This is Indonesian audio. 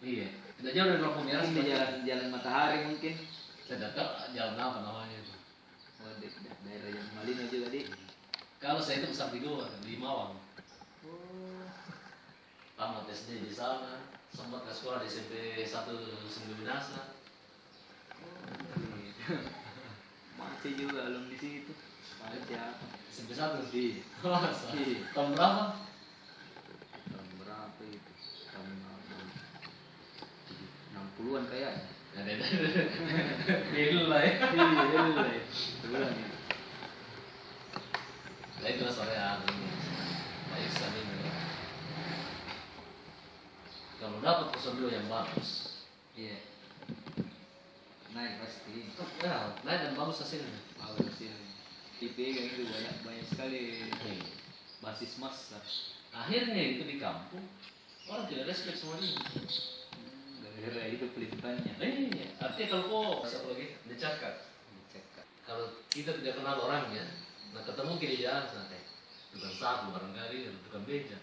Iya, tidak jauh dari lampu merah. Di jalan Matahari mungkin. Tidak tahu jalan apa namanya itu. Oh, daerah yang Malino juga di. Kalau saya itu besar di Goa, di Mawang. Oh. Tamat SD di sana, sempat ke sekolah di SMP 1 Sungguh Binasa. Gitu. Masih juga alumni situ. Masih apa? SMP 1 Iya. Masa? Iya. Tahun berapa? Tahun berapa itu? Tahun 60-an kayaknya. Dulu lah ya. Iya, iya. Bulan ya. Nah itu soalnya Pak Iksan ini. Kalau dapat personil yang bagus, Iya. Naik pasti. ya naik dan bagus hasilnya. Bagus sih. Dipegang itu banyak sekali basis massa. Akhirnya itu di kampung orang tidak respect sama dia. Gara-gara itu pelintannya. Iya, artinya kalau kok satu lagi dicakap. Kalau kita tidak kenal orangnya, nah ketemu kiri jalan santai, tukang sapu barangkali, tukang beca.